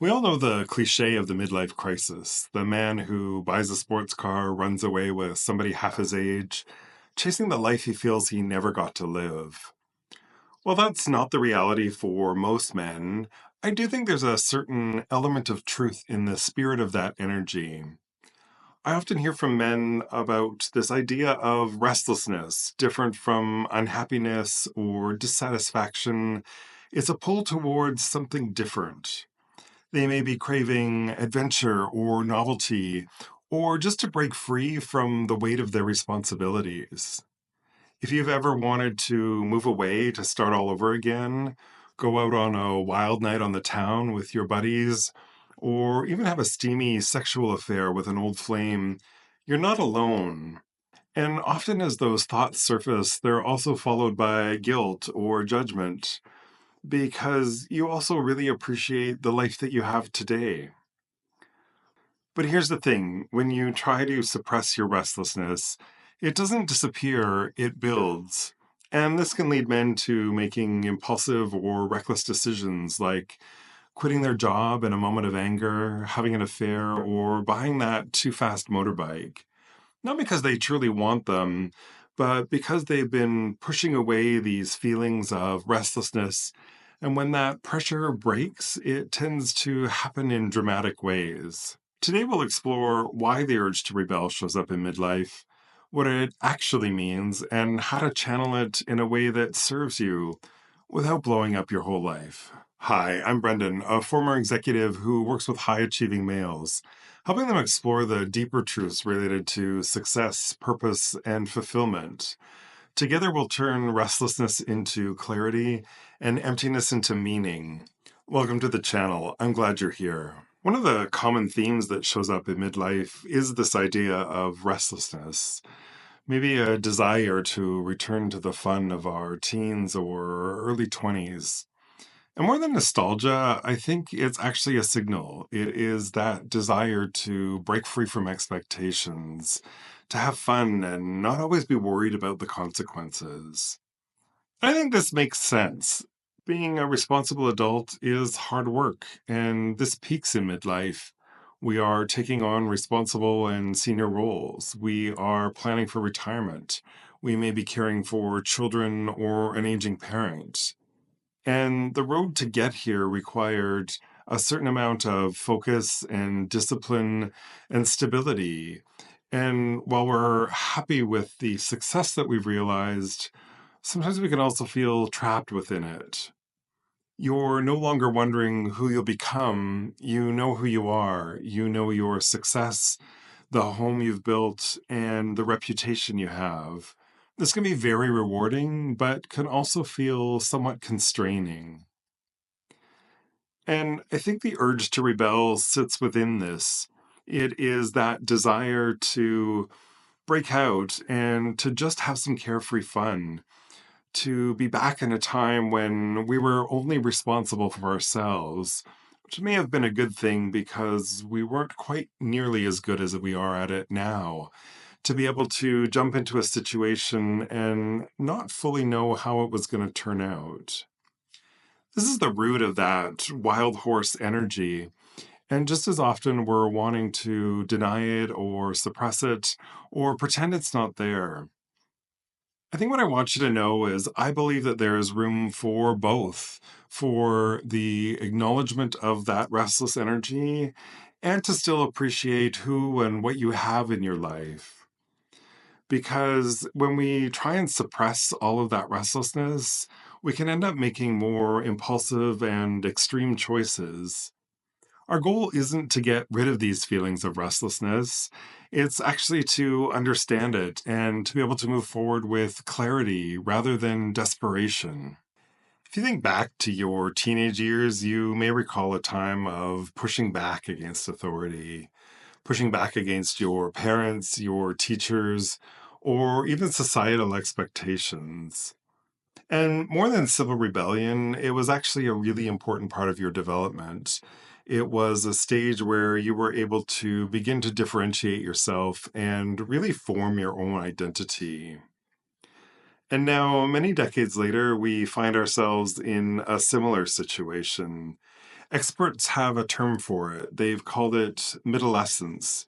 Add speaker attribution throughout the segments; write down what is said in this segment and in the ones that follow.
Speaker 1: We all know the cliche of the midlife crisis, the man who buys a sports car, runs away with somebody half his age, chasing the life he feels he never got to live. Well, that's not the reality for most men. I do think there's a certain element of truth in the spirit of that energy. I often hear from men about this idea of restlessness, different from unhappiness or dissatisfaction. It's a pull towards something different. They may be craving adventure or novelty, or just to break free from the weight of their responsibilities. If you've ever wanted to move away to start all over again, go out on a wild night on the town with your buddies, or even have a steamy sexual affair with an old flame, you're not alone. And often, as those thoughts surface, they're also followed by guilt or judgment because you also really appreciate the life that you have today. But here's the thing, when you try to suppress your restlessness, it doesn't disappear, it builds. And this can lead men to making impulsive or reckless decisions like quitting their job in a moment of anger, having an affair, or buying that too fast motorbike. Not because they truly want them, but because they've been pushing away these feelings of restlessness. And when that pressure breaks, it tends to happen in dramatic ways. Today, we'll explore why the urge to rebel shows up in midlife, what it actually means, and how to channel it in a way that serves you without blowing up your whole life. Hi, I'm Brendan, a former executive who works with high achieving males, helping them explore the deeper truths related to success, purpose, and fulfillment. Together, we'll turn restlessness into clarity and emptiness into meaning. Welcome to the channel. I'm glad you're here. One of the common themes that shows up in midlife is this idea of restlessness, maybe a desire to return to the fun of our teens or early 20s. And more than nostalgia, I think it's actually a signal. It is that desire to break free from expectations, to have fun and not always be worried about the consequences. I think this makes sense. Being a responsible adult is hard work, and this peaks in midlife. We are taking on responsible and senior roles. We are planning for retirement. We may be caring for children or an aging parent. And the road to get here required a certain amount of focus and discipline and stability. And while we're happy with the success that we've realized, sometimes we can also feel trapped within it. You're no longer wondering who you'll become. You know who you are. You know your success, the home you've built, and the reputation you have. This can be very rewarding, but can also feel somewhat constraining. And I think the urge to rebel sits within this. It is that desire to break out and to just have some carefree fun, to be back in a time when we were only responsible for ourselves, which may have been a good thing because we weren't quite nearly as good as we are at it now. To be able to jump into a situation and not fully know how it was going to turn out. This is the root of that wild horse energy. And just as often we're wanting to deny it or suppress it or pretend it's not there. I think what I want you to know is I believe that there is room for both, for the acknowledgement of that restless energy and to still appreciate who and what you have in your life. Because when we try and suppress all of that restlessness, we can end up making more impulsive and extreme choices. Our goal isn't to get rid of these feelings of restlessness. It's actually to understand it and to be able to move forward with clarity rather than desperation. If you think back to your teenage years, you may recall a time of pushing back against authority, pushing back against your parents, your teachers, or even societal expectations. And more than civil rebellion, it was actually a really important part of your development. It was a stage where you were able to begin to differentiate yourself and really form your own identity. And now, many decades later, we find ourselves in a similar situation. Experts have a term for it. They've called it midolescence.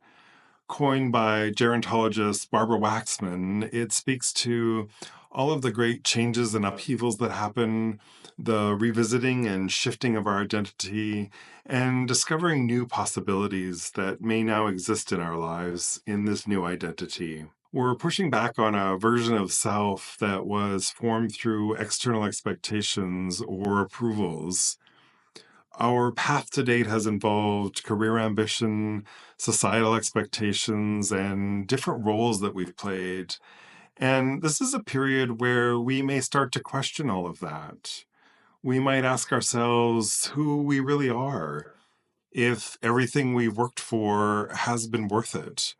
Speaker 1: Coined by gerontologist Barbara Waxman, it speaks to all of the great changes and upheavals that happen, the revisiting and shifting of our identity, and discovering new possibilities that may now exist in our lives in this new identity. We're pushing back on a version of self that was formed through external expectations or approvals. Our path to date has involved career ambition, societal expectations, and different roles that we've played. And this is a period where we may start to question all of that. We might ask ourselves who we really are, if everything we've worked for has been worth it.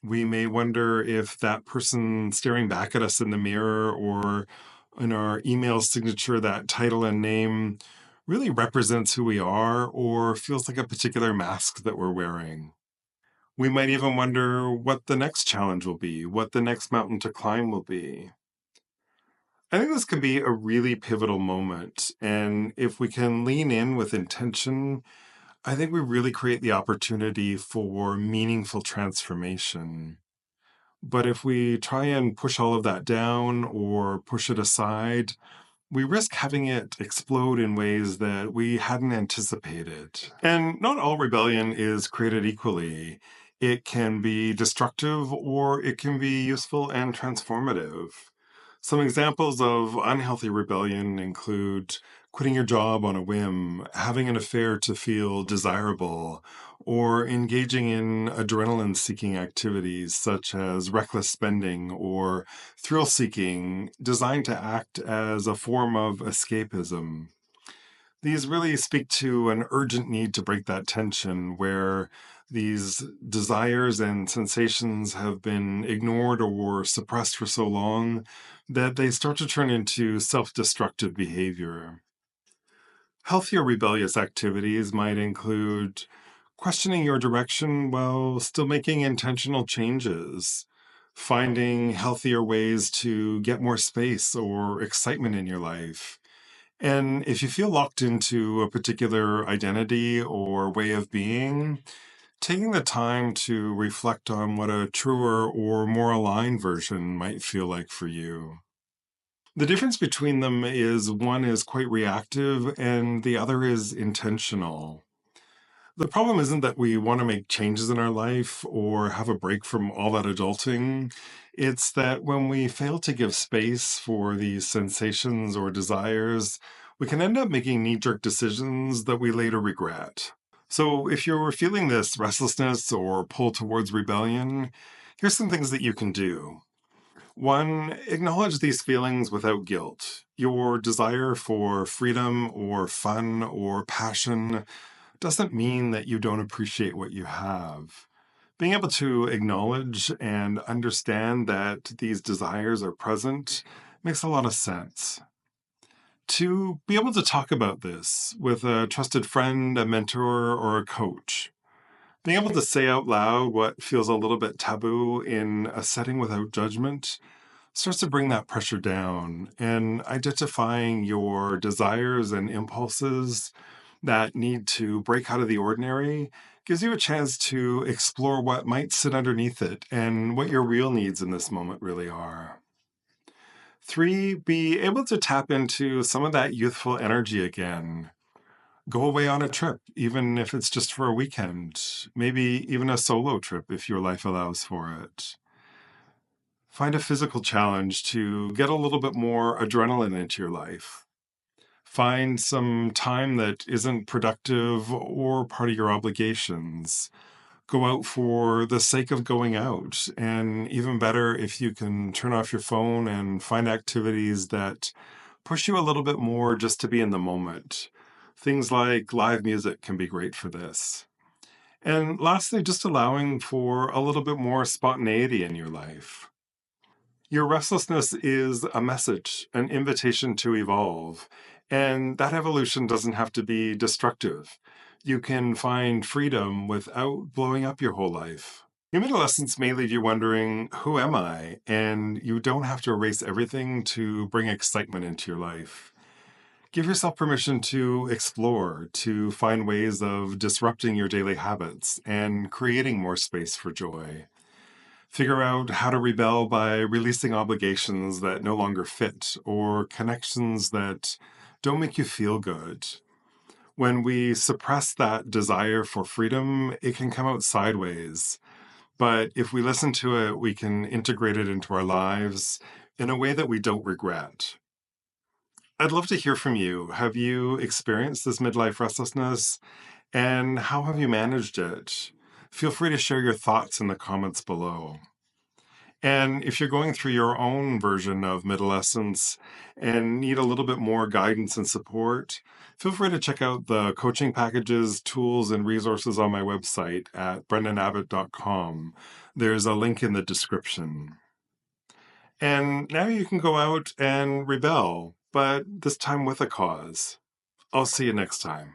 Speaker 1: We may wonder if that person staring back at us in the mirror or in our email signature, that title and name, really represents who we are or feels like a particular mask that we're wearing. We might even wonder what the next challenge will be, what the next mountain to climb will be. I think this can be a really pivotal moment. And if we can lean in with intention, I think we really create the opportunity for meaningful transformation. But if we try and push all of that down or push it aside, we risk having it explode in ways that we hadn't anticipated. And not all rebellion is created equally. It can be destructive or it can be useful and transformative. Some examples of unhealthy rebellion include quitting your job on a whim, having an affair to feel desirable, or engaging in adrenaline seeking activities such as reckless spending or thrill seeking, designed to act as a form of escapism. These really speak to an urgent need to break that tension where these desires and sensations have been ignored or suppressed for so long that they start to turn into self destructive behavior. Healthier rebellious activities might include questioning your direction while still making intentional changes, finding healthier ways to get more space or excitement in your life. And if you feel locked into a particular identity or way of being, taking the time to reflect on what a truer or more aligned version might feel like for you. The difference between them is one is quite reactive and the other is intentional. The problem isn't that we want to make changes in our life or have a break from all that adulting. It's that when we fail to give space for these sensations or desires, we can end up making knee jerk decisions that we later regret. So, if you're feeling this restlessness or pull towards rebellion, here's some things that you can do. One, acknowledge these feelings without guilt. Your desire for freedom or fun or passion doesn't mean that you don't appreciate what you have. Being able to acknowledge and understand that these desires are present makes a lot of sense. To be able to talk about this with a trusted friend, a mentor, or a coach. Being able to say out loud what feels a little bit taboo in a setting without judgment starts to bring that pressure down, and identifying your desires and impulses that need to break out of the ordinary gives you a chance to explore what might sit underneath it and what your real needs in this moment really are. Three, be able to tap into some of that youthful energy again. Go away on a trip, even if it's just for a weekend, maybe even a solo trip if your life allows for it. Find a physical challenge to get a little bit more adrenaline into your life. Find some time that isn't productive or part of your obligations. Go out for the sake of going out. And even better, if you can turn off your phone and find activities that push you a little bit more just to be in the moment. Things like live music can be great for this. And lastly, just allowing for a little bit more spontaneity in your life. Your restlessness is a message, an invitation to evolve. And that evolution doesn't have to be destructive. You can find freedom without blowing up your whole life. Your adolescence may leave you wondering, who am I? And you don't have to erase everything to bring excitement into your life. Give yourself permission to explore, to find ways of disrupting your daily habits and creating more space for joy. Figure out how to rebel by releasing obligations that no longer fit or connections that don't make you feel good. When we suppress that desire for freedom, it can come out sideways. But if we listen to it, we can integrate it into our lives in a way that we don't regret. I'd love to hear from you. Have you experienced this midlife restlessness, and how have you managed it? Feel free to share your thoughts in the comments below. And if you're going through your own version of adolescence and need a little bit more guidance and support, feel free to check out the coaching packages, tools, and resources on my website at brendanabbott.com. There's a link in the description. And now you can go out and rebel, but this time with a cause. I'll see you next time.